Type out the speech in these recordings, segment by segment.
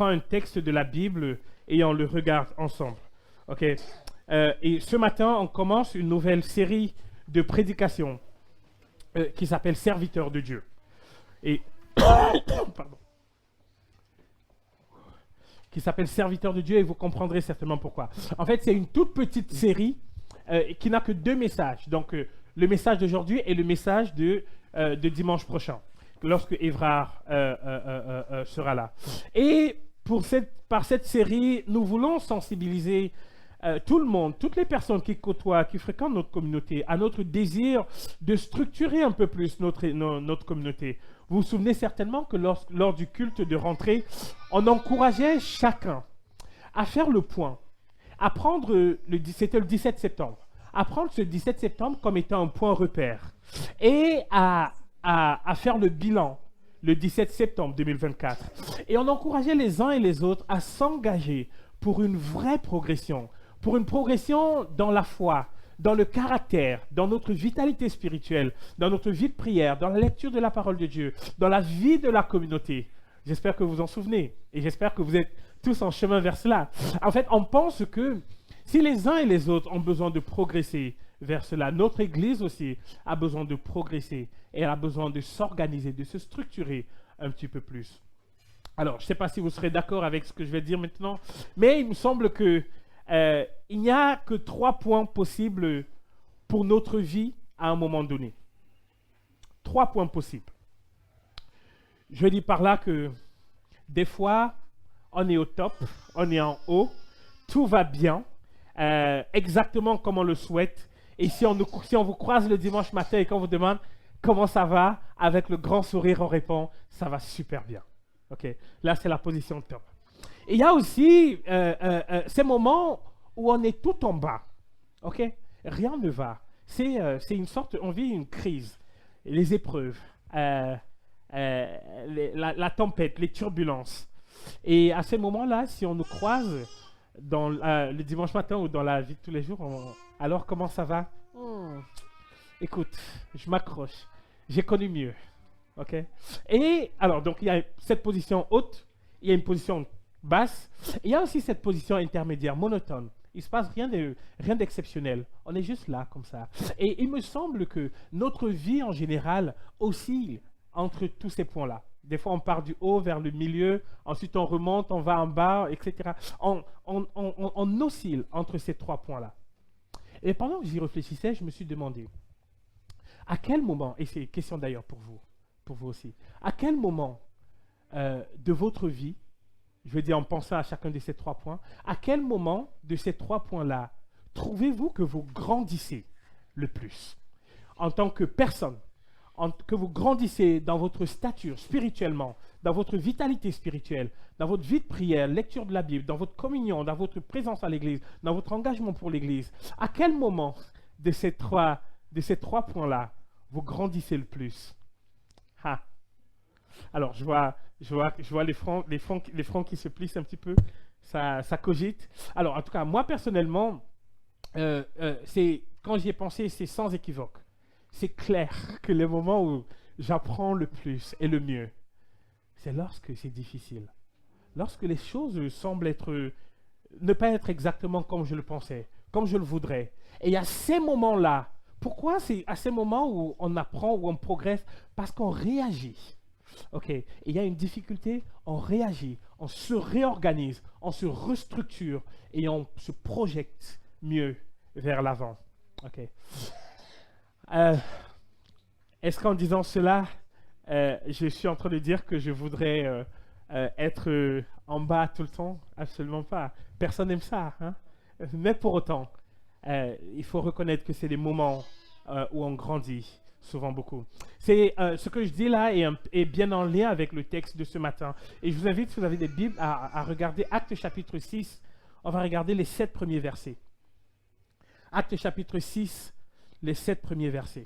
prend un texte de la Bible et on le regarde ensemble. Ok. Et ce matin, on commence une nouvelle série de prédications qui s'appelle Serviteur de Dieu. Et pardon. Qui s'appelle Serviteur de Dieu et vous comprendrez certainement pourquoi. En fait, c'est une toute petite série qui n'a que 2 messages. Donc, le message d'aujourd'hui et le message de dimanche prochain, lorsque Évrard sera là. Et par cette série, nous voulons sensibiliser tout le monde, toutes les personnes qui côtoient, qui fréquentent notre communauté, à notre désir de structurer un peu plus notre communauté. Vous vous souvenez certainement que lors du culte de rentrée, on encourageait chacun à faire le point, à prendre, c'était le 17 septembre, à prendre ce 17 septembre comme étant un point repère et à faire le bilan le 17 septembre 2024. Et on encourageait les uns et les autres à s'engager pour une vraie progression, pour une progression dans la foi, dans le caractère, dans notre vitalité spirituelle, dans notre vie de prière, dans la lecture de la parole de Dieu, dans la vie de la communauté. J'espère que vous vous en souvenez et j'espère que vous êtes tous en chemin vers cela. En fait, on pense que si les uns et les autres ont besoin de progresser vers cela, notre Église aussi a besoin de progresser et elle a besoin de s'organiser, de se structurer un petit peu plus. Alors, je ne sais pas si vous serez d'accord avec ce que je vais dire maintenant, mais il me semble que il n'y a que 3 points possibles pour notre vie à un moment donné. 3 points possibles. Je dis par là que des fois, on est au top, on est en haut, tout va bien, exactement comme on le souhaite. Et si on vous croise le dimanche matin et qu'on vous demande comment ça va, avec le grand sourire, on répond ça va super bien. Okay? Là, c'est la position top. Et il y a aussi ces moments où on est tout en bas. Ok? Rien ne va. C'est une sorte, on vit une crise, les épreuves, la tempête, les turbulences. Et à ces moments-là, si on nous croise le dimanche matin ou dans la vie de tous les jours, alors comment ça va? Écoute, je m'accroche. J'ai connu mieux. Ok? Et alors, donc il y a cette position haute, il y a une position basse, et il y a aussi cette position intermédiaire, monotone. Il ne se passe rien d'exceptionnel. On est juste là, comme ça. Et il me semble que notre vie, en général, oscille entre tous ces points-là. Des fois, on part du haut vers le milieu, ensuite on remonte, on va en bas, etc. On oscille entre ces 3 points-là. Et pendant que j'y réfléchissais, je me suis demandé, à quel moment, et c'est une question d'ailleurs pour vous aussi, à quel moment de votre vie, je veux dire en pensant à chacun de ces 3 points, à quel moment de ces 3 points-là trouvez-vous que vous grandissez le plus en tant que personne, que vous grandissez dans votre stature spirituellement, dans votre vitalité spirituelle, dans votre vie de prière, lecture de la Bible, dans votre communion, dans votre présence à l'Église, dans votre engagement pour l'Église? À quel moment de ces 3 points-là vous grandissez le plus? Alors, je vois les fronts qui se plissent un petit peu, ça cogite. Alors, en tout cas, moi, personnellement, quand j'y ai pensé, c'est sans équivoque. C'est clair que le moment où j'apprends le plus et le mieux, c'est lorsque c'est difficile. Lorsque les choses semblent ne pas être exactement comme je le pensais, comme je le voudrais. Et il y a ces moments-là. Pourquoi c'est à ces moments où on apprend, où on progresse? Parce qu'on réagit. Ok, et il y a une difficulté, on réagit, on se réorganise, on se restructure et on se projette mieux vers l'avant. Ok. Est-ce qu'en disant cela, je suis en train de dire que je voudrais être en bas tout le temps? Absolument pas. Personne n'aime ça. Hein? Mais pour autant, il faut reconnaître que c'est des moments où on grandit. Souvent beaucoup. Ce que je dis là est bien en lien avec le texte de ce matin. Et je vous invite, si vous avez des Bibles, à regarder Actes chapitre 6. On va regarder les 7 premiers versets. Actes chapitre 6, les 7 premiers versets.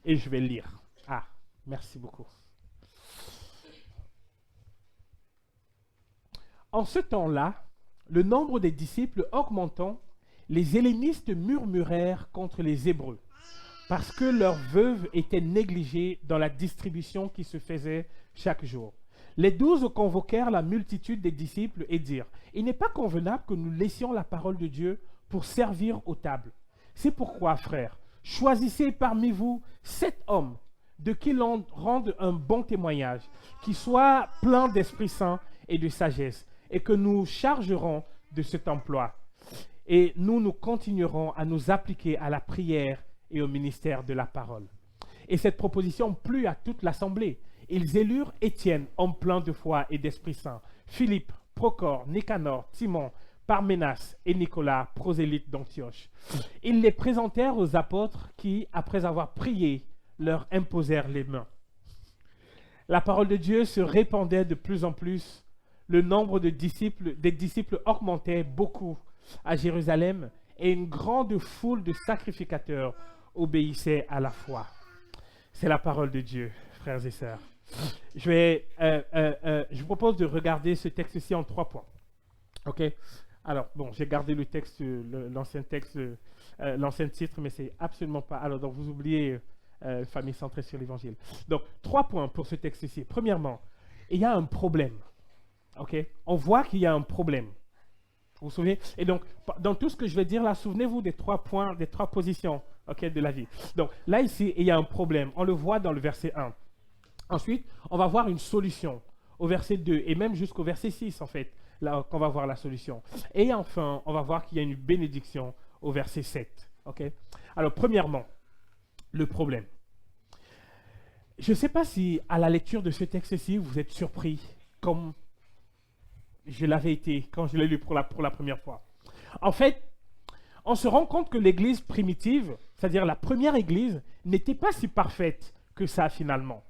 Et je vais lire. Merci beaucoup. En ce temps-là, le nombre des disciples augmentant, les hellénistes murmurèrent contre les Hébreux, parce que leurs veuves étaient négligées dans la distribution qui se faisait chaque jour. Les 12 convoquèrent la multitude des disciples et dirent, « Il n'est pas convenable que nous laissions la parole de Dieu pour servir aux tables. C'est pourquoi, frères, choisissez parmi vous 7 hommes de qui l'on rende un bon témoignage, qui soient pleins d'Esprit Saint et de sagesse, et que nous chargerons de cet emploi. Et nous continuerons à nous appliquer à la prière et au ministère de la parole. » Et cette proposition plut à toute l'assemblée. Ils élurent Étienne, homme plein de foi et d'Esprit Saint, Philippe, Procor, Nicanor, Timon, Parménas et Nicolas, prosélytes d'Antioche. Ils les présentèrent aux apôtres qui, après avoir prié, leur imposèrent les mains. La parole de Dieu se répandait de plus en plus. Le nombre des disciples augmentait beaucoup à Jérusalem et une grande foule de sacrificateurs obéissait à la foi. C'est la parole de Dieu, frères et sœurs. Je vous propose de regarder ce texte-ci en 3 points. OK? Alors, bon, j'ai gardé le texte, l'ancien titre, mais c'est absolument pas. Alors, donc, vous oubliez famille centrée sur l'Évangile. Donc, 3 points pour ce texte-ci. Premièrement, il y a un problème. OK? On voit qu'il y a un problème. Vous vous souvenez? Et donc, dans tout ce que je vais dire là, souvenez-vous des 3 points, des 3 positions, OK, de la vie. Donc, là, ici, il y a un problème. On le voit dans le verset 1. Ensuite, on va voir une solution au verset 2 et même jusqu'au verset 6, en fait, là qu'on va voir la solution. Et enfin, on va voir qu'il y a une bénédiction au verset 7. OK? Alors, premièrement, le problème. Je ne sais pas si, à la lecture de ce texte-ci, vous êtes surpris, comme je l'avais été quand je l'ai lu pour la première fois. En fait, on se rend compte que l'église primitive, c'est-à-dire la première église, n'était pas si parfaite que ça finalement.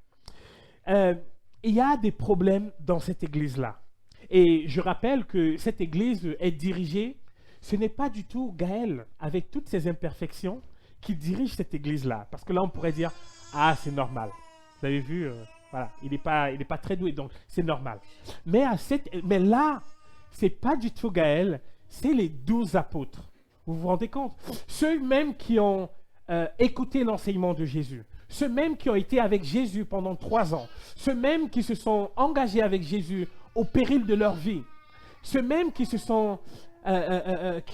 Il y a des problèmes dans cette église-là. Et je rappelle que cette église est dirigée, ce n'est pas du tout Gaël, avec toutes ses imperfections, qui dirige cette église-là. Parce que là, on pourrait dire, ah, c'est normal. Vous avez vu, voilà, il n'est pas très doué, donc c'est normal. Mais là, ce n'est pas du tout Gaël, c'est les 12 apôtres. Vous vous rendez compte? Ceux mêmes qui ont écouté l'enseignement de Jésus, ceux mêmes qui ont été avec Jésus pendant 3 ans, ceux mêmes qui se sont engagés avec Jésus au péril de leur vie, ceux mêmes qui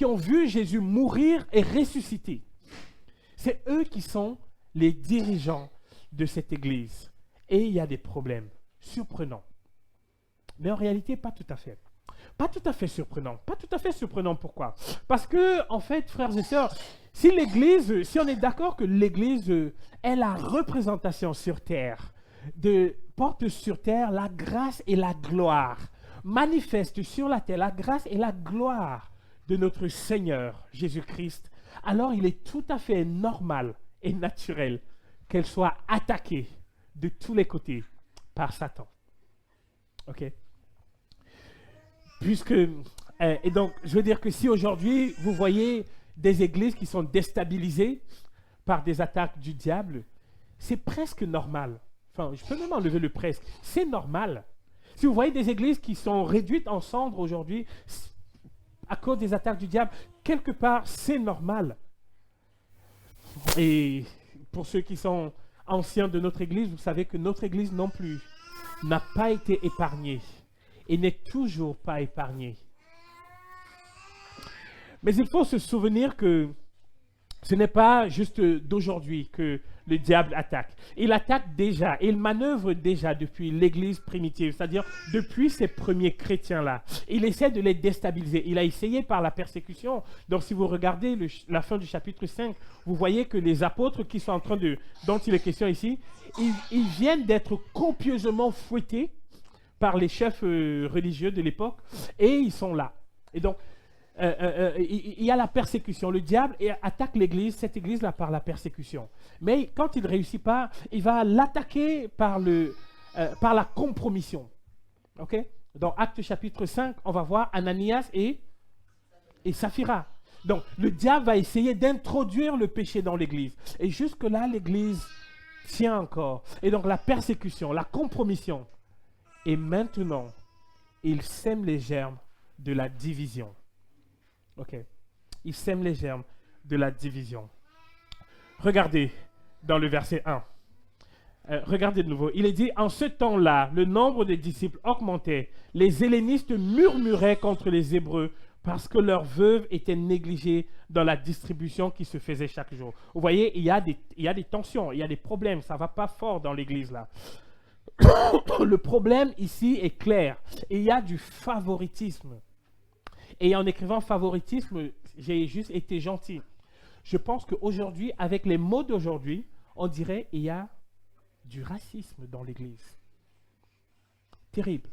ont vu Jésus mourir et ressusciter. C'est eux qui sont les dirigeants de cette église. Et il y a des problèmes surprenants. Mais en réalité, pas tout à fait. Pas tout à fait surprenant. Pas tout à fait surprenant, pourquoi? Parce que, en fait, frères et sœurs, si on est d'accord que l'Église est la représentation sur terre, porte sur terre la grâce et la gloire, manifeste sur la terre la grâce et la gloire de notre Seigneur Jésus-Christ, alors il est tout à fait normal et naturel qu'elle soit attaquée de tous les côtés par Satan. OK? Et donc, je veux dire que si aujourd'hui, vous voyez des églises qui sont déstabilisées par des attaques du diable, c'est presque normal. Enfin, je peux même enlever le presque. C'est normal. Si vous voyez des églises qui sont réduites en cendres aujourd'hui à cause des attaques du diable, quelque part, c'est normal. Et pour ceux qui sont anciens de notre église, vous savez que notre église non plus n'a pas été épargnée et n'est toujours pas épargnée. Mais il faut se souvenir que ce n'est pas juste d'aujourd'hui que le diable attaque. Il attaque déjà, il manœuvre déjà depuis l'église primitive, c'est-à-dire depuis ces premiers chrétiens-là. Il essaie de les déstabiliser. Il a essayé par la persécution. Donc si vous regardez la fin du chapitre 5, vous voyez que les apôtres qui sont dont il est question ici, ils viennent d'être copieusement fouettés par les chefs religieux de l'époque et ils sont là. Et donc, il y a la persécution. Le diable attaque l'église, cette église-là, par la persécution. Mais quand il ne réussit pas, il va l'attaquer par la compromission. OK? Dans Actes chapitre 5, on va voir Ananias et Saphira. Donc, le diable va essayer d'introduire le péché dans l'église. Et jusque-là, l'église tient encore. Et donc, la persécution, la compromission. Et maintenant, il sème les germes de la division. OK. Il sème les germes de la division. Regardez dans le verset 1. Regardez de nouveau. Il est dit, en ce temps-là, le nombre des disciples augmentait. Les hellénistes murmuraient contre les Hébreux parce que leurs veuves étaient négligées dans la distribution qui se faisait chaque jour. Vous voyez, il y a des tensions, il y a des problèmes. Ça ne va pas fort dans l'église là. Le problème ici est clair. Il y a du favoritisme. Et en écrivant favoritisme, j'ai juste été gentil. Je pense qu'aujourd'hui, avec les mots d'aujourd'hui, on dirait qu'il y a du racisme dans l'Église. Terrible.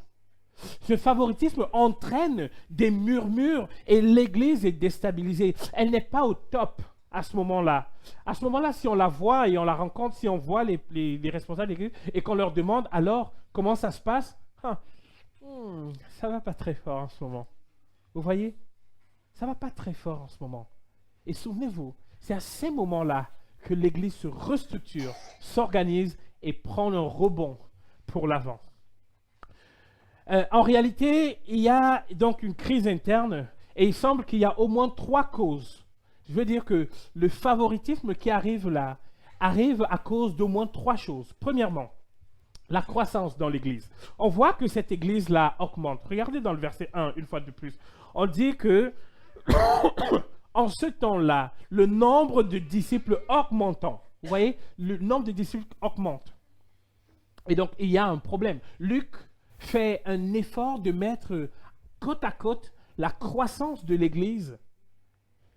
Ce favoritisme entraîne des murmures et l'Église est déstabilisée. Elle n'est pas au top à ce moment-là. À ce moment-là, si on la voit et on la rencontre, si on voit les responsables de l'Église et qu'on leur demande alors comment ça se passe, ça ne va pas très fort en ce moment. Vous voyez? Ça ne va pas très fort en ce moment. Et souvenez-vous, c'est à ces moments-là que l'Église se restructure, s'organise et prend un rebond pour l'avant. En réalité, il y a donc une crise interne et il semble qu'il y a au moins 3 causes. Je veux dire que le favoritisme qui arrive là arrive à cause d'au moins 3 choses. Premièrement, la croissance dans l'Église. On voit que cette Église-là augmente. Regardez dans le verset 1, une fois de plus. On dit que en ce temps-là, le nombre de disciples augmentant. Vous voyez, le nombre de disciples augmente. Et donc, il y a un problème. Luc fait un effort de mettre côte à côte la croissance de l'Église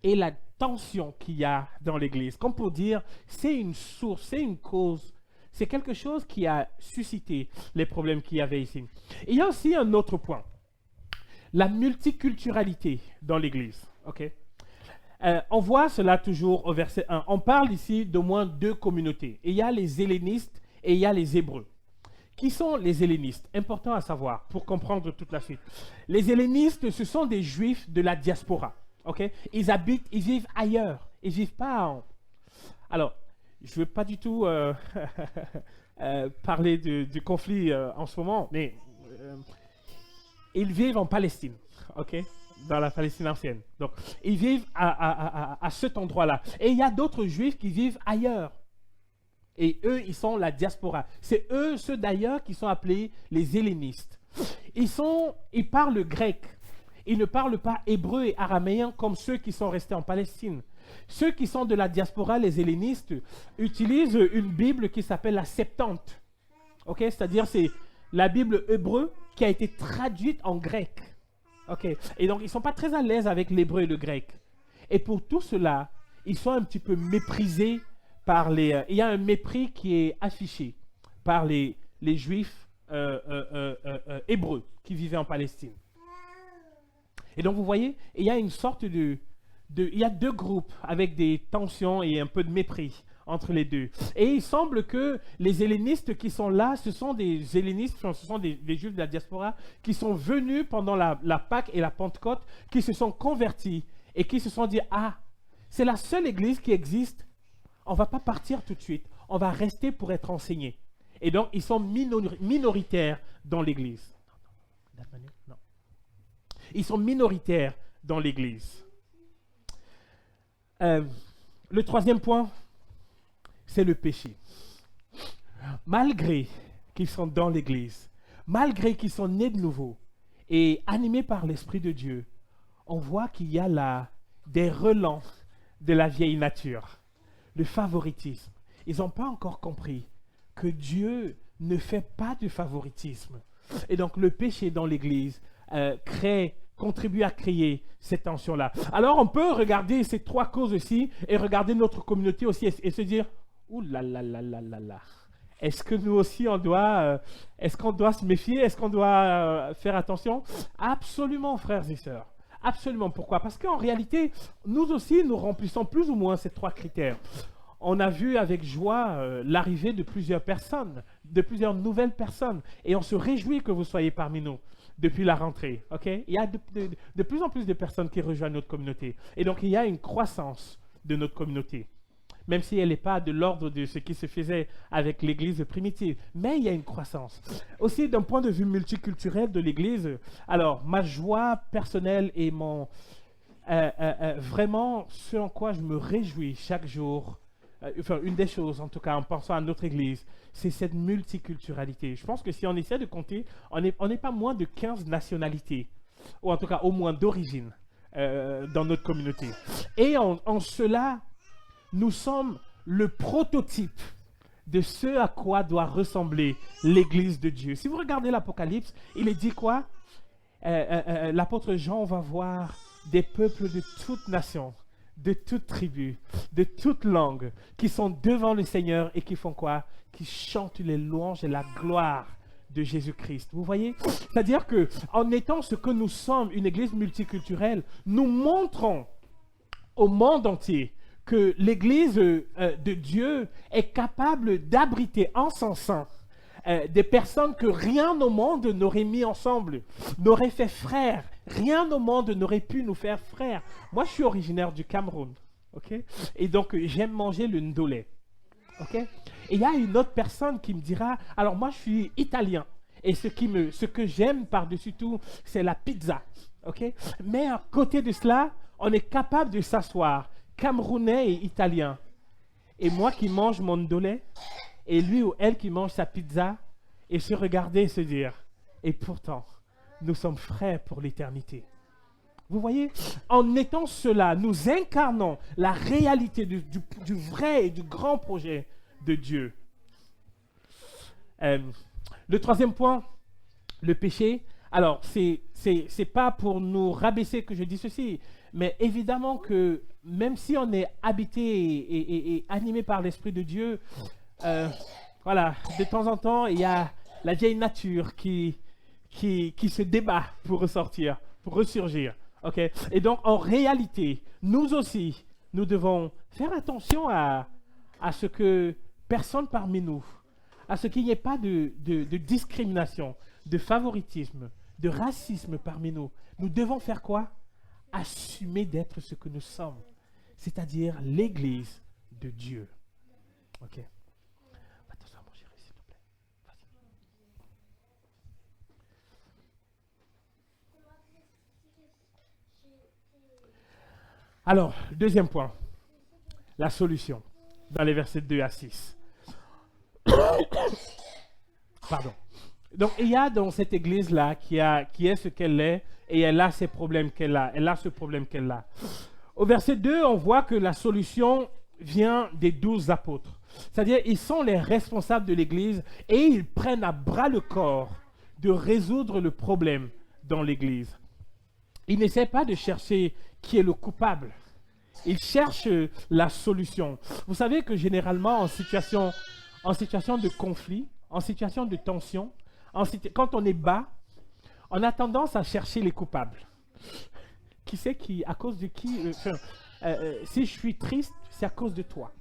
et la tension qu'il y a dans l'Église. Comme pour dire, c'est une source, c'est une cause, c'est quelque chose qui a suscité les problèmes qu'il y avait ici. Il y a aussi un autre point, la multiculturalité dans l'Église. Okay? On voit cela toujours au verset 1. On parle ici d'au moins 2 communautés. Il y a les hellénistes et il y a les Hébreux. Qui sont les hellénistes? Important à savoir pour comprendre toute la suite. Les hellénistes, ce sont des juifs de la diaspora. Okay? Ils vivent ailleurs. Ils ne vivent pas en... Alors, je ne veux pas du tout parler du conflit en ce moment, mais ils vivent en Palestine, ok? Dans la Palestine ancienne. Donc, ils vivent à cet endroit-là. Et il y a d'autres juifs qui vivent ailleurs. Et eux, ils sont la diaspora. C'est eux, ceux d'ailleurs, qui sont appelés les hellénistes. Ils parlent grec. Ils ne parlent pas hébreu et araméen comme ceux qui sont restés en Palestine. Ceux qui sont de la diaspora, les hellénistes, utilisent une Bible qui s'appelle la Septante. Okay? C'est-à-dire, c'est la Bible hébreu qui a été traduite en grec. Okay? Et donc, ils ne sont pas très à l'aise avec l'hébreu et le grec. Et pour tout cela, ils sont un petit peu méprisés par les... il y a un mépris qui est affiché par les juifs hébreux qui vivaient en Palestine. Et donc, vous voyez, il y a une sorte il y a 2 groupes avec des tensions et un peu de mépris entre les deux. Et il semble que les hellénistes qui sont là, ce sont des hellénistes, ce sont des juifs de la diaspora qui sont venus pendant la Pâque et la Pentecôte, qui se sont convertis et qui se sont dit, ah, c'est la seule église qui existe, on ne va pas partir tout de suite, on va rester pour être enseignés. Et donc, ils sont minoritaires dans l'église. Non. Ils sont minoritaires dans l'église. Le 3e point, c'est le péché. Malgré qu'ils sont dans l'église, malgré qu'ils sont nés de nouveau et animés par l'Esprit de Dieu, on voit qu'il y a là des relents de la vieille nature, le favoritisme. Ils n'ont pas encore compris que Dieu ne fait pas de favoritisme. Et donc le péché dans l'église contribue à créer cette tension-là. Alors on peut regarder ces 3 causes aussi et regarder notre communauté aussi et se dire, ouh là là là là là là, est-ce que nous aussi est-ce qu'on doit se méfier, est-ce qu'on doit faire attention? Absolument, frères et sœurs. Absolument. Pourquoi? Parce qu'en réalité, nous aussi, nous remplissons plus ou moins ces 3 critères. On a vu avec joie l'arrivée de plusieurs personnes, de plusieurs nouvelles personnes, et on se réjouit que vous soyez parmi nous depuis la rentrée. Okay? Il y a de plus en plus de personnes qui rejoignent notre communauté. Et donc, il y a une croissance de notre communauté, même si elle n'est pas de l'ordre de ce qui se faisait avec l'Église primitive. Mais il y a une croissance. Aussi, d'un point de vue multiculturel de l'Église, alors, ma joie personnelle et vraiment ce en quoi je me réjouis chaque jour enfin une des choses en tout cas en pensant à notre Église, c'est cette multiculturalité. Je pense que si on essaie de compter, on n'est pas moins de 15 nationalités, ou en tout cas au moins d'origine dans notre communauté. Et en cela, nous sommes le prototype de ce à quoi doit ressembler l'Église de Dieu. Si vous regardez l'Apocalypse, il est dit quoi? L'apôtre Jean va voir des peuples de toutes nations, de toutes tribus, de toutes langues, qui sont devant le Seigneur et qui font quoi? Qui chantent les louanges et la gloire de Jésus-Christ. Vous voyez? C'est-à-dire que en étant ce que nous sommes, une église multiculturelle, nous montrons au monde entier que l'église de Dieu est capable d'abriter en son sein des personnes que rien au monde n'aurait mis ensemble, n'aurait fait frères. Rien au monde n'aurait pu nous faire frères. Moi, je suis originaire du Cameroun, ok? Et donc, j'aime manger le ndolé, ok? Et il y a une autre personne qui me dira, alors moi, je suis italien. Et ce que j'aime par-dessus tout, c'est la pizza, ok? Mais à côté de cela, on est capable de s'asseoir, Camerounais et Italien. Et moi qui mange mon ndolé, et lui ou elle qui mange sa pizza, et se regarder et se dire, et pourtant, nous sommes frères pour l'éternité. Vous voyez, en étant cela, nous incarnons la réalité du vrai et du grand projet de Dieu. Le troisième point, le péché. Alors, c'est pas pour nous rabaisser que je dis ceci, mais évidemment que même si on est habité et animé par l'Esprit de Dieu, voilà, de temps en temps, il y a la vieille nature qui se débat pour ressortir, pour ressurgir. Okay? Et donc, en réalité, nous aussi, nous devons faire attention à ce que personne parmi nous, à ce qu'il n'y ait pas de discrimination, de favoritisme, de racisme parmi nous. Nous devons faire quoi? Assumer d'être ce que nous sommes, c'est-à-dire l'Église de Dieu. Ok. Attention à mon chéri, s'il te plaît. Vas-y. Alors, deuxième point, la solution, dans les versets 2 à 6. Pardon. Donc, il y a dans cette église-là qui est ce qu'elle est et elle a ces problèmes qu'elle a. Elle a ce problème qu'elle a. Au verset 2, on voit que la solution vient des 12 apôtres. C'est-à-dire, ils sont les responsables de l'église et ils prennent à bras le corps de résoudre le problème dans l'église. Ils n'essaient pas de chercher qui est le coupable. Ils cherchent la solution. Vous savez que généralement, en situation de conflit, en situation de tension, quand on est bas, on a tendance à chercher les coupables. Qui c'est qui, à cause de qui si je suis triste, c'est à cause de toi.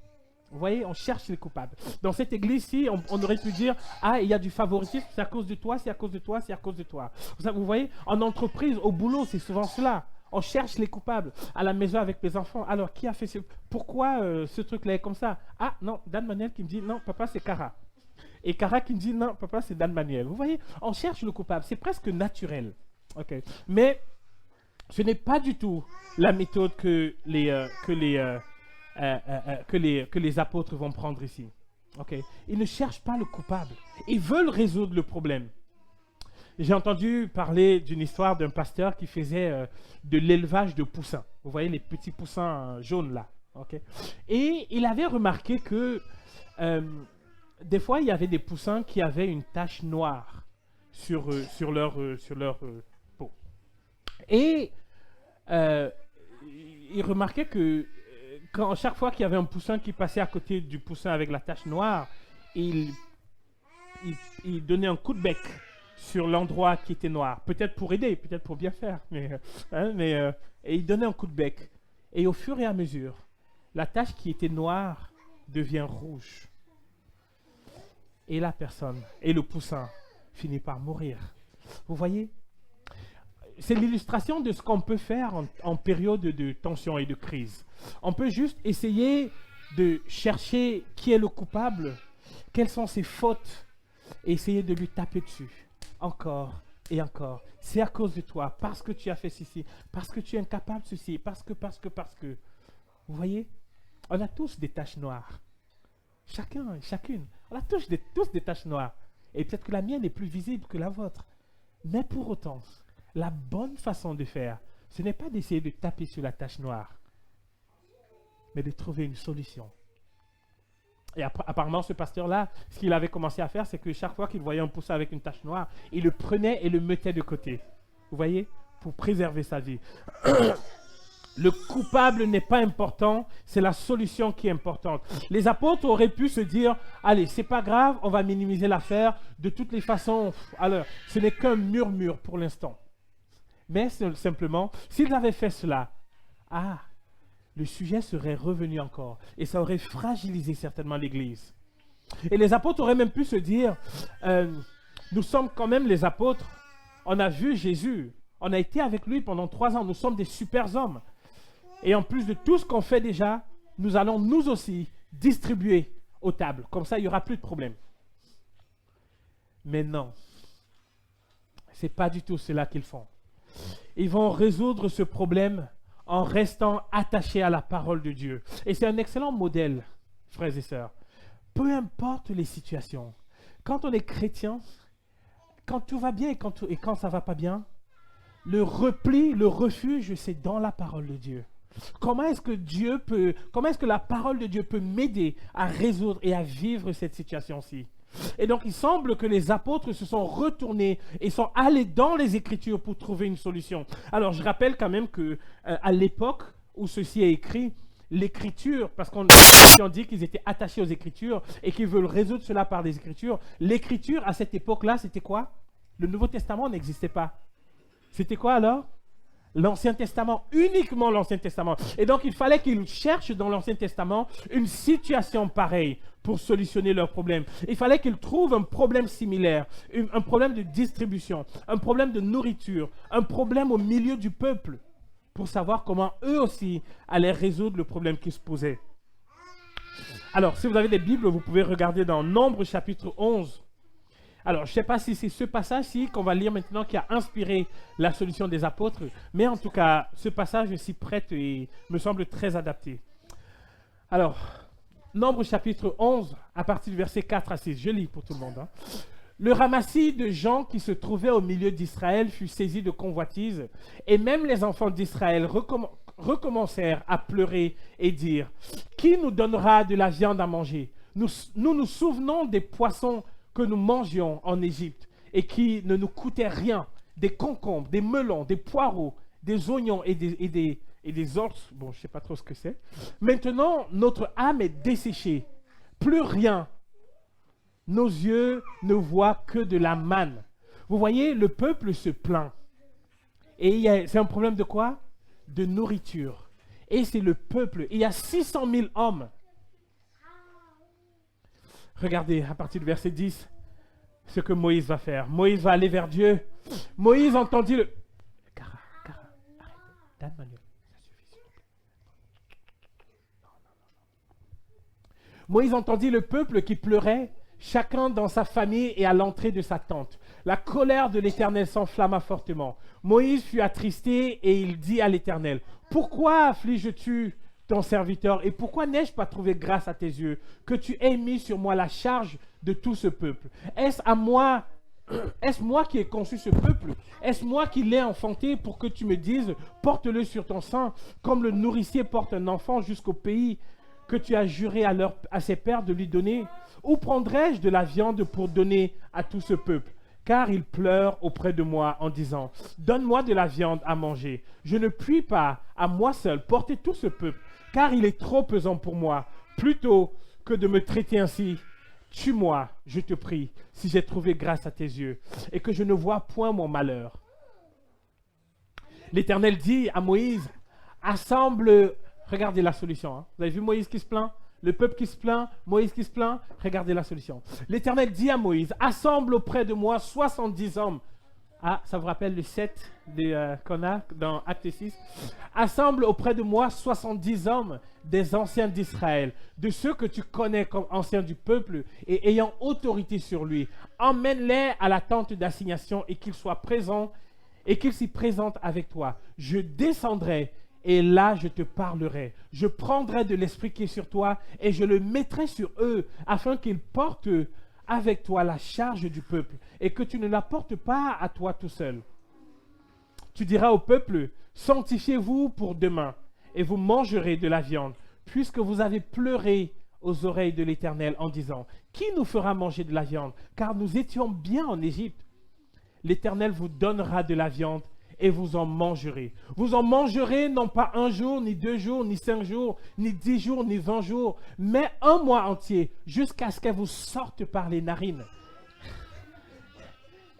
Vous voyez, on cherche les coupables. Dans cette église-ci, on aurait pu dire, ah, il y a du favoritisme, c'est à cause de toi, c'est à cause de toi, c'est à cause de toi. Vous voyez, en entreprise, au boulot, c'est souvent cela. On cherche les coupables. À la maison avec mes enfants, alors qui a fait ce... Pourquoi ce truc-là est comme ça? Ah, non, Dan Manuel qui me dit, non, papa, c'est Cara. Et Cara qui me dit, non, papa, c'est Dan Manuel. Vous voyez, on cherche le coupable. C'est presque naturel. Okay. Mais ce n'est pas du tout la méthode que les apôtres vont prendre ici. Okay. Ils ne cherchent pas le coupable. Ils veulent résoudre le problème. J'ai entendu parler d'une histoire d'un pasteur qui faisait de l'élevage de poussins. Vous voyez les petits poussins jaunes là. Okay. Et il avait remarqué que des fois, il y avait des poussins qui avaient une tache noire sur leur peau. Et il remarquait que chaque fois qu'il y avait un poussin qui passait à côté du poussin avec la tache noire, il donnait un coup de bec sur l'endroit qui était noir. Peut-être pour aider, peut-être pour bien faire. Et il donnait un coup de bec. Et au fur et à mesure, la tache qui était noire devient rouge. Et la personne, et le poussin, finit par mourir. Vous voyez? C'est l'illustration de ce qu'on peut faire en période de tension et de crise. On peut juste essayer de chercher qui est le coupable, quelles sont ses fautes, et essayer de lui taper dessus, encore et encore. C'est à cause de toi, parce que tu as fait ceci, parce que tu es incapable de ceci, parce que. Vous voyez? On a tous des taches noires Chacun et chacune. On a tous des taches noires. Et peut-être que la mienne est plus visible que la vôtre. Mais pour autant, la bonne façon de faire, ce n'est pas d'essayer de taper sur la tache noire, mais de trouver une solution. Et apparemment, ce pasteur-là, ce qu'il avait commencé à faire, c'est que chaque fois qu'il voyait un poussin avec une tache noire, il le prenait et le mettait de côté. Vous voyez? Pour préserver sa vie. Le coupable n'est pas important, c'est la solution qui est importante. Les apôtres auraient pu se dire, allez, c'est pas grave, on va minimiser l'affaire. De toutes les façons, alors, ce n'est qu'un murmure pour l'instant. Mais simplement, s'ils avaient fait cela, le sujet serait revenu encore et ça aurait fragilisé certainement l'Église. Et les apôtres auraient même pu se dire, nous sommes quand même les apôtres, on a vu Jésus, on a été avec lui pendant 3 ans, nous sommes des super hommes. Et en plus de tout ce qu'on fait déjà, nous allons nous aussi distribuer aux tables. Comme ça, il n'y aura plus de problème. Mais non, ce n'est pas du tout cela qu'ils font. Ils vont résoudre ce problème en restant attachés à la parole de Dieu. Et c'est un excellent modèle, frères et sœurs. Peu importe les situations, quand on est chrétien, quand tout va bien et quand ça ne va pas bien, le repli, le refuge, c'est dans la parole de Dieu. Comment est-ce que la parole de Dieu peut m'aider à résoudre et à vivre cette situation-ci? Et donc, il semble que les apôtres se sont retournés et sont allés dans les Écritures pour trouver une solution. Alors, je rappelle quand même que à l'époque où ceci est écrit, l'Écriture, parce qu'on dit qu'ils étaient attachés aux Écritures et qu'ils veulent résoudre cela par les Écritures, l'Écriture à cette époque-là, c'était quoi? Le Nouveau Testament n'existait pas. C'était quoi alors? L'Ancien Testament, uniquement l'Ancien Testament. Et donc, il fallait qu'ils cherchent dans l'Ancien Testament une situation pareille pour solutionner leurs problèmes. Il fallait qu'ils trouvent un problème similaire, un problème de distribution, un problème de nourriture, un problème au milieu du peuple pour savoir comment eux aussi allaient résoudre le problème qui se posait. Alors, si vous avez des Bibles, vous pouvez regarder dans Nombre chapitre 11. Alors, je ne sais pas si c'est ce passage-ci qu'on va lire maintenant qui a inspiré la solution des apôtres, mais en tout cas, ce passage s'y prête et me semble très adapté. Alors, Nombre chapitre 11, à partir du verset 4 à 6, je lis pour tout le monde. Hein. Le ramassis de gens qui se trouvaient au milieu d'Israël fut saisi de convoitise, et même les enfants d'Israël recommencèrent à pleurer et dire, « Qui nous donnera de la viande à manger? Nous nous souvenons des poissons que nous mangions en Égypte et qui ne nous coûtaient rien, des concombres, des melons, des poireaux, des oignons et des orties. » Bon, je ne sais pas trop ce que c'est. Maintenant, notre âme est desséchée. Plus rien. Nos yeux ne voient que de la manne. Vous voyez, le peuple se plaint. Et c'est un problème de quoi? De nourriture. Et c'est le peuple. Il y a 600 000 hommes. Regardez, à partir du verset 10, ce que Moïse va faire. Moïse va aller vers Dieu. Moïse entendit le... Cara, arrête. Dan Manuel, ça suffit. Moïse entendit le peuple qui pleurait, chacun dans sa famille et à l'entrée de sa tente. La colère de l'Éternel s'enflamma fortement. Moïse fut attristé et il dit à l'Éternel, « Pourquoi affliges-tu ton serviteur, et pourquoi n'ai-je pas trouvé grâce à tes yeux, que tu aies mis sur moi la charge de tout ce peuple? Est-ce moi qui ai conçu ce peuple? Est-ce moi qui l'ai enfanté pour que tu me dises, porte-le sur ton sein, comme le nourricier porte un enfant jusqu'au pays que tu as juré à ses pères de lui donner? Où prendrais-je de la viande pour donner à tout ce peuple? Car ils pleurent auprès de moi en disant, donne-moi de la viande à manger. Je ne puis pas, à moi seul, porter tout ce peuple, car il est trop pesant pour moi. Plutôt que de me traiter ainsi, tue-moi, je te prie, si j'ai trouvé grâce à tes yeux, et que je ne vois point mon malheur. L'Éternel dit à Moïse, assemble, regardez la solution. Hein. Vous avez vu Moïse qui se plaint? Le peuple qui se plaint, Moïse qui se plaint, regardez la solution. L'Éternel dit à Moïse, assemble auprès de moi 70 hommes. Ah, ça vous rappelle le 7 qu'on a dans Acte 6. Assemble auprès de moi 70 hommes des anciens d'Israël, de ceux que tu connais comme anciens du peuple et ayant autorité sur lui. Emmène-les à la tente d'assignation et qu'ils soient présents et qu'ils s'y présentent avec toi. Je descendrai et là je te parlerai. Je prendrai de l'esprit qui est sur toi et je le mettrai sur eux, afin qu'ils portent avec toi la charge du peuple et que tu ne la portes pas à toi tout seul. Tu diras au peuple, sanctifiez-vous pour demain et vous mangerez de la viande, puisque vous avez pleuré aux oreilles de l'Éternel en disant, qui nous fera manger de la viande, car nous étions bien en Égypte. L'Éternel vous donnera de la viande et vous en mangerez. Vous en mangerez non pas 1 jour, ni 2 jours, ni 5 jours, ni 10 jours, ni 20 jours, mais 1 mois entier, jusqu'à ce qu'elle vous sorte par les narines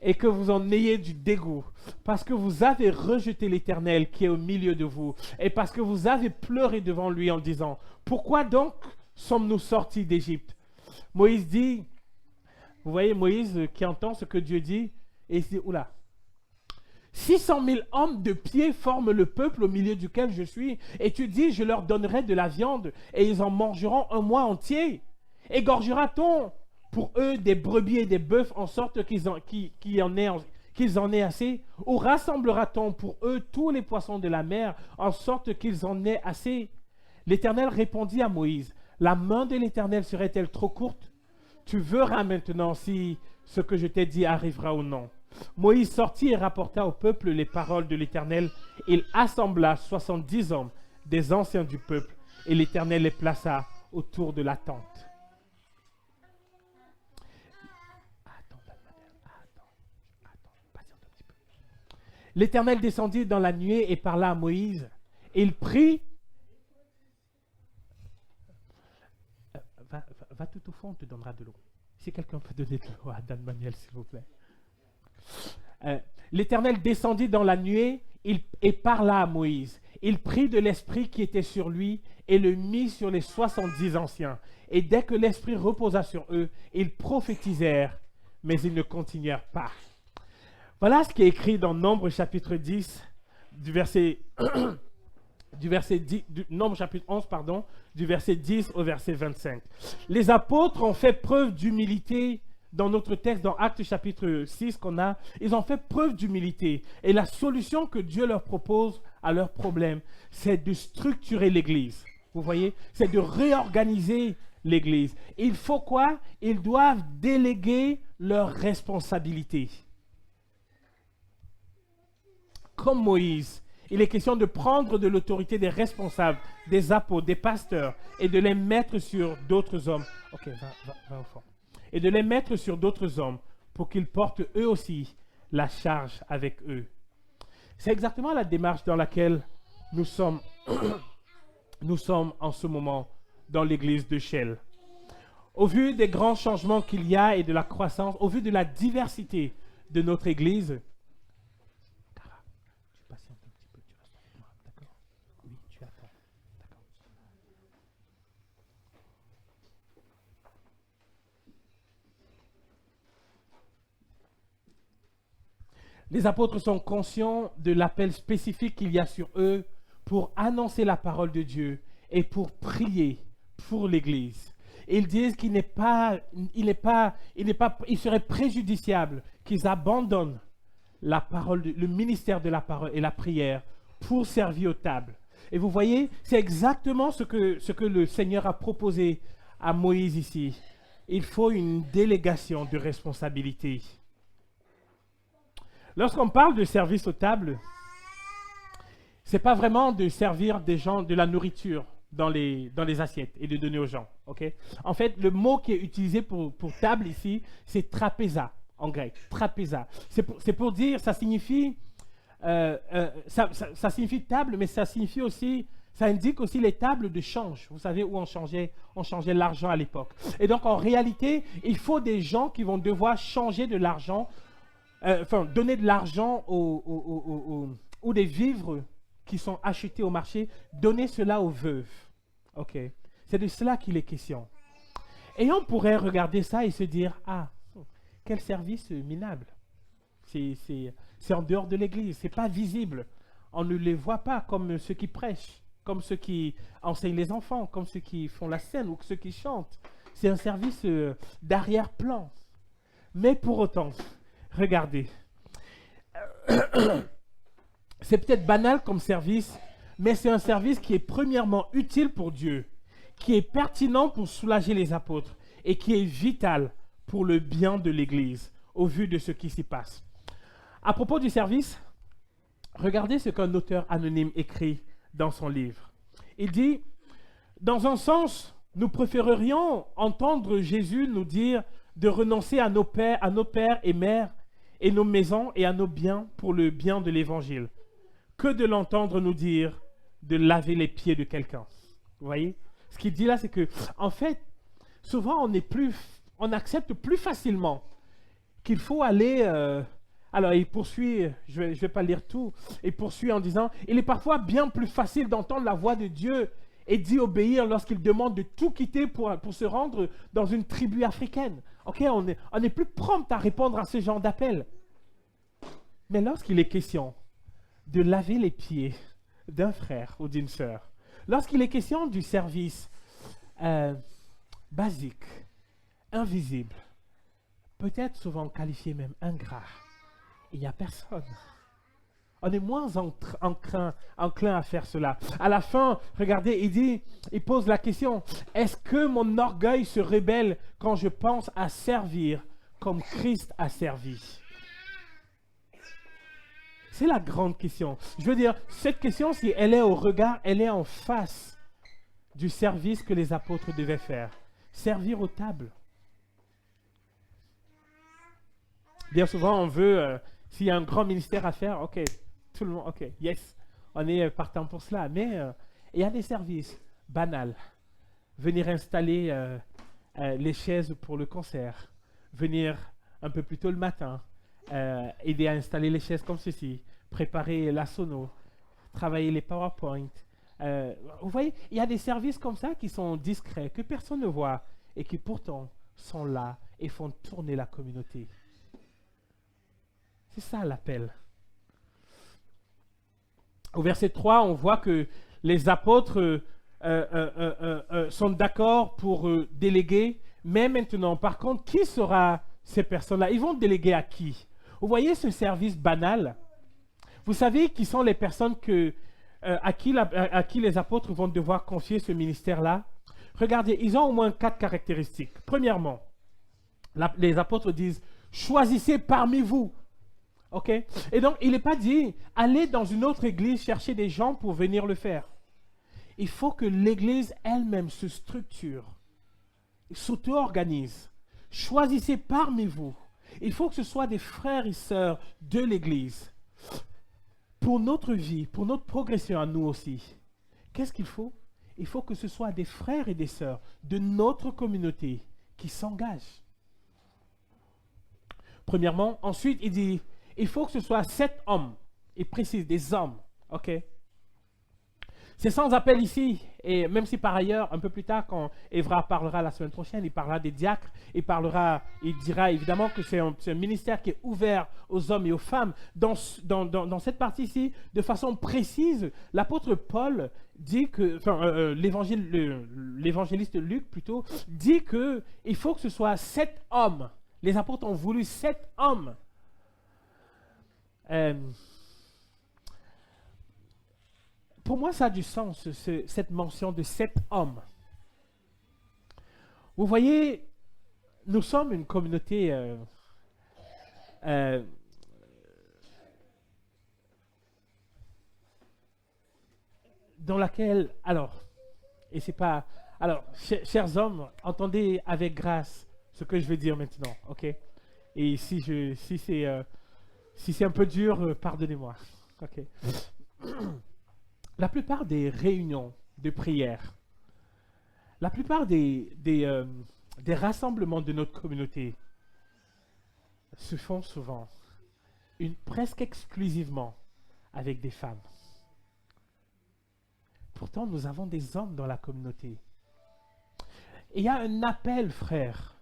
et que vous en ayez du dégoût, parce que vous avez rejeté l'Éternel qui est au milieu de vous, et parce que vous avez pleuré devant lui en disant, pourquoi donc sommes-nous sortis d'Égypte? Moïse dit, vous voyez Moïse qui entend ce que Dieu dit, et il se dit, oula, 600 000 hommes de pied forment le peuple au milieu duquel je suis, et tu dis, je leur donnerai de la viande, et ils en mangeront 1 mois entier. Égorgera-t-on pour eux des brebis et des bœufs en sorte qu'ils en aient assez? Ou rassemblera-t-on pour eux tous les poissons de la mer en sorte qu'ils en aient assez? L'Éternel répondit à Moïse, la main de l'Éternel serait-elle trop courte? Tu verras maintenant si ce que je t'ai dit arrivera ou non. Moïse sortit et rapporta au peuple les paroles de l'Éternel. Il assembla 70 hommes, des anciens du peuple, et l'Éternel les plaça autour de la tente. L'Éternel descendit dans la nuée et parla à Moïse. Et il prit... Va tout au fond, on te donnera de l'eau. Si quelqu'un peut donner de l'eau à Dan Manuel, s'il vous plaît. L'Éternel descendit dans la nuée et parla à Moïse. Il prit de l'esprit qui était sur lui et le mit sur les 70 anciens. Et dès que l'esprit reposa sur eux, ils prophétisèrent, mais ils ne continuèrent pas. Voilà ce qui est écrit dans Nombre chapitre 10, Nombre chapitre 11, pardon, du verset 10 au verset 25. Les apôtres ont fait preuve d'humilité dans notre texte, dans Actes chapitre 6 qu'on a. Ils ont fait preuve d'humilité. Et la solution que Dieu leur propose à leurs problèmes, c'est de structurer l'Église. Vous voyez, c'est de réorganiser l'Église. Il faut quoi? Ils doivent déléguer leurs responsabilités. Comme Moïse, il est question de prendre de l'autorité des responsables, des apôtres, des pasteurs, et de les mettre sur d'autres hommes. Ok, va au fond. Et de les mettre sur d'autres hommes pour qu'ils portent eux aussi la charge avec eux. C'est exactement la démarche dans laquelle nous sommes en ce moment dans l'église de Shell. Au vu des grands changements qu'il y a et de la croissance, au vu de la diversité de notre église, les apôtres sont conscients de l'appel spécifique qu'il y a sur eux pour annoncer la parole de Dieu et pour prier pour l'Église. Ils disent qu'il serait préjudiciable qu'ils abandonnent la parole, le ministère de la parole et la prière pour servir aux tables. Et vous voyez, c'est exactement ce que le Seigneur a proposé à Moïse ici. Il faut une délégation de responsabilité. Lorsqu'on parle de service aux tables, ce n'est pas vraiment de servir des gens de la nourriture dans les assiettes et de donner aux gens. Okay? En fait, le mot qui est utilisé pour table ici, c'est trapéza en grec. Trapéza. C'est pour dire, ça signifie table, mais ça signifie aussi, ça indique aussi les tables de change. Vous savez où on changeait l'argent à l'époque. Et donc, en réalité, il faut des gens qui vont devoir changer de l'argent, donner de l'argent ou des vivres qui sont achetés au marché, donner cela aux veuves. Ok, c'est de cela qu'il est question. Et on pourrait regarder ça et se dire, ah, quel service minable. C'est en dehors de l'église, c'est pas visible. On ne les voit pas comme ceux qui prêchent, comme ceux qui enseignent les enfants, comme ceux qui font la scène ou ceux qui chantent. C'est un service d'arrière-plan. Mais pour autant, regardez, c'est peut-être banal comme service, mais c'est un service qui est premièrement utile pour Dieu, qui est pertinent pour soulager les apôtres et qui est vital pour le bien de l'Église au vu de ce qui s'y passe. À propos du service, regardez ce qu'un auteur anonyme écrit dans son livre. Il dit, dans un sens, nous préférerions entendre Jésus nous dire de renoncer à nos pères et mères et nos maisons et à nos biens pour le bien de l'Évangile, que de l'entendre nous dire de laver les pieds de quelqu'un. Vous voyez? Ce qu'il dit là, c'est que, en fait, souvent on accepte plus facilement qu'il faut aller... alors, il poursuit, je vais pas lire tout, il poursuit en disant, il est parfois bien plus facile d'entendre la voix de Dieu et d'y obéir lorsqu'il demande de tout quitter pour se rendre dans une tribu africaine. Ok, on est plus prompt à répondre à ce genre d'appel. Mais lorsqu'il est question de laver les pieds d'un frère ou d'une sœur, lorsqu'il est question du service basique, invisible, peut-être souvent qualifié même ingrat, il n'y a personne. On est moins enclin à faire cela. À la fin, regardez, il pose la question, est-ce que mon orgueil se rebelle quand je pense à servir comme Christ a servi? C'est la grande question. Je veux dire, cette question, si elle est au regard, elle est en face du service que les apôtres devaient faire. Servir aux tables. Bien souvent, on veut, s'il y a un grand ministère à faire, ok, tout le monde, ok, yes, on est partant pour cela. Mais il y a des services banals. Venir installer les chaises pour le concert. Venir un peu plus tôt le matin. Aider à installer les chaises comme ceci. Préparer la sono. Travailler les PowerPoint. Vous voyez, il y a des services comme ça qui sont discrets, que personne ne voit et qui pourtant sont là et font tourner la communauté. C'est ça l'appel. Au verset 3, on voit que les apôtres sont d'accord pour déléguer, mais maintenant, par contre, qui sera ces personnes-là? Ils vont déléguer à qui? Vous voyez ce service banal? Vous savez qui sont les personnes à qui les apôtres vont devoir confier ce ministère-là? Regardez, ils ont au moins 4 caractéristiques. Premièrement, les apôtres disent « Choisissez parmi vous ». Ok? Et donc, il n'est pas dit « Allez dans une autre église chercher des gens pour venir le faire ». Il faut que l'église elle-même se structure, s'auto-organise. Choisissez parmi vous. Il faut que ce soit des frères et sœurs de l'église. Pour notre vie, pour notre progression à nous aussi, qu'est-ce qu'il faut? Il faut que ce soit des frères et des sœurs de notre communauté qui s'engagent. Premièrement, ensuite, il dit, il faut que ce soit 7 hommes. Il précise, des hommes. Ok? C'est sans appel ici, et même si par ailleurs, un peu plus tard, quand Évra parlera la semaine prochaine, il parlera des diacres, il dira évidemment que c'est un ministère qui est ouvert aux hommes et aux femmes. Dans cette partie-ci, de façon précise, l'apôtre Paul dit que, l'évangéliste Luc plutôt, dit qu'il faut que ce soit 7 hommes. Les apôtres ont voulu 7 hommes. Pour moi, ça a du sens, cette mention de 7 hommes. Vous voyez, nous sommes une communauté dans laquelle, chers hommes, entendez avec grâce ce que je vais dire maintenant, ok? Et si c'est un peu dur, pardonnez-moi, ok? La plupart des réunions de prière, la plupart des rassemblements de notre communauté se font souvent, presque exclusivement, avec des femmes. Pourtant, nous avons des hommes dans la communauté. Et il y a un appel, frère.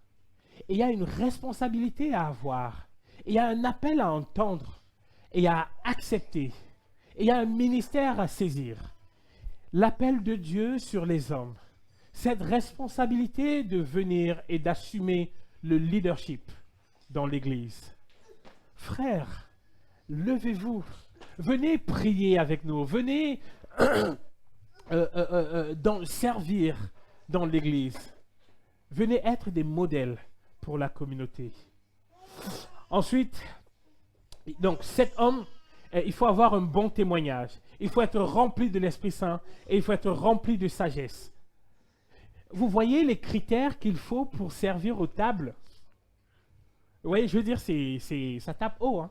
Et il y a une responsabilité à avoir. Et il y a un appel à entendre et à accepter. Et il y a un ministère à saisir. L'appel de Dieu sur les hommes. Cette responsabilité de venir et d'assumer le leadership dans l'Église. Frères, levez-vous. Venez prier avec nous. Venez servir dans l'Église. Venez être des modèles pour la communauté. Ensuite, donc cet homme, il faut avoir un bon témoignage. Il faut être rempli de l'Esprit Saint et il faut être rempli de sagesse. Vous voyez les critères qu'il faut pour servir aux tables? Vous voyez, je veux dire, ça tape haut. Hein.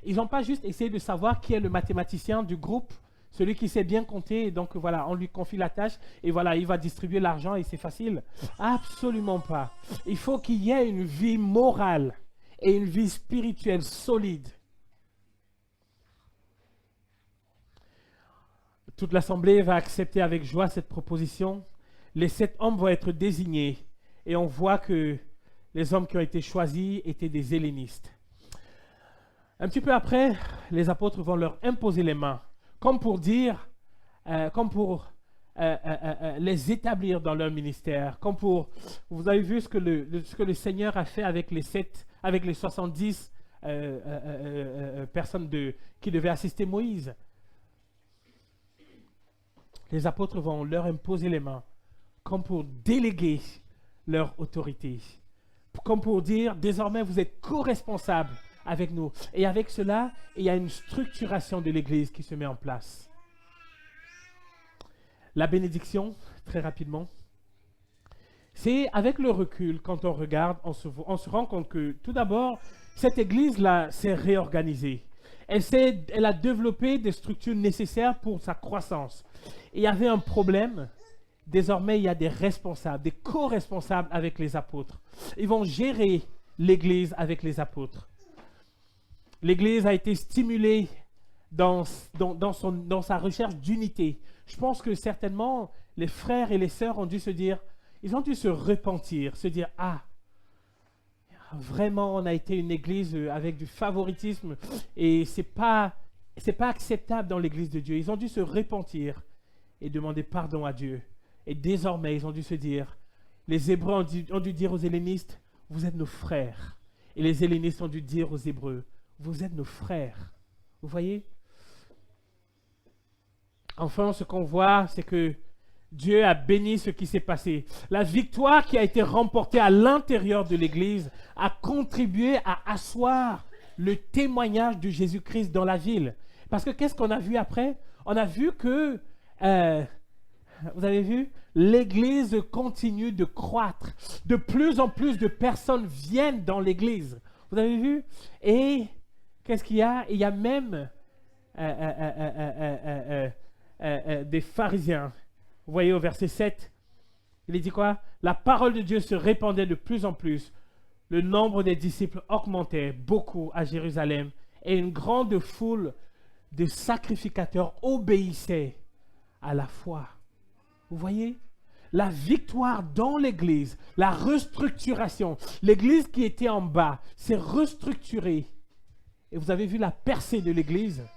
Ils n'ont pas juste essayé de savoir qui est le mathématicien du groupe, celui qui sait bien compter, et donc voilà, on lui confie la tâche, et voilà, il va distribuer l'argent et c'est facile. Absolument pas. Il faut qu'il y ait une vie morale et une vie spirituelle solide. Toute l'Assemblée va accepter avec joie cette proposition. Les 7 hommes vont être désignés, et on voit que les hommes qui ont été choisis étaient des hellénistes. Un petit peu après, les apôtres vont leur imposer les mains, comme pour dire, les établir dans leur ministère, comme pour, vous avez vu ce que le Seigneur a fait avec les 70 personnes qui devaient assister Moïse. Les apôtres vont leur imposer les mains, comme pour déléguer leur autorité, comme pour dire, désormais vous êtes co-responsables avec nous. Et avec cela, il y a une structuration de l'Église qui se met en place. La bénédiction, très rapidement, c'est avec le recul, quand on regarde, on se rend compte que tout d'abord, cette Église-là s'est réorganisée. Elle a développé des structures nécessaires pour sa croissance. Et il y avait un problème. Désormais, il y a des responsables, des co-responsables avec les apôtres. Ils vont gérer l'Église avec les apôtres. L'Église a été stimulée dans sa recherche d'unité. Je pense que certainement, les frères et les sœurs ont dû se dire, ils ont dû se repentir, se dire, ah, vraiment, on a été une Église avec du favoritisme et c'est pas acceptable dans l'Église de Dieu. Ils ont dû se repentir et demander pardon à Dieu. Et désormais, ils ont dû se dire, les Hébreux ont dû dire aux hellénistes, vous êtes nos frères. Et les hellénistes ont dû dire aux Hébreux, vous êtes nos frères. Vous voyez? Enfin, ce qu'on voit, c'est que Dieu a béni ce qui s'est passé. La victoire qui a été remportée à l'intérieur de l'Église a contribué à asseoir le témoignage de Jésus-Christ dans la ville. Parce que qu'est-ce qu'on a vu après? On a vu que, vous avez vu, l'Église continue de croître. De plus en plus de personnes viennent dans l'Église. Vous avez vu? Et qu'est-ce qu'il y a? Il y a même des pharisiens. Vous voyez au verset 7, il dit quoi? La parole de Dieu se répandait de plus en plus. Le nombre des disciples augmentait beaucoup à Jérusalem et une grande foule de sacrificateurs obéissait à la foi. Vous voyez? La victoire dans l'Église, la restructuration. L'Église qui était en bas s'est restructurée. Et vous avez vu la percée de l'Église?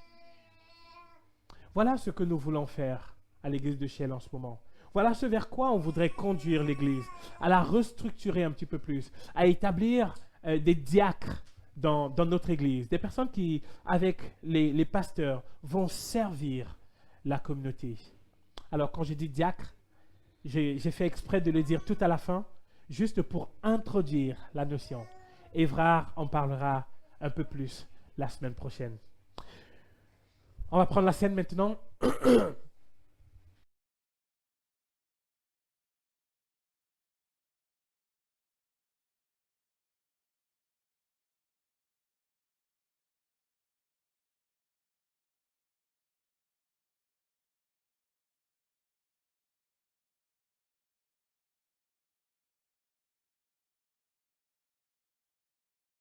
Voilà ce que nous voulons faire à l'Église de Chelles en ce moment. Voilà ce vers quoi on voudrait conduire l'Église, à la restructurer un petit peu plus, à établir des diacres dans notre Église, des personnes qui, avec les pasteurs, vont servir la communauté. Alors, quand j'ai dit diacre, j'ai fait exprès de le dire tout à la fin, juste pour introduire la notion. Évrard en parlera un peu plus la semaine prochaine. On va prendre la scène maintenant.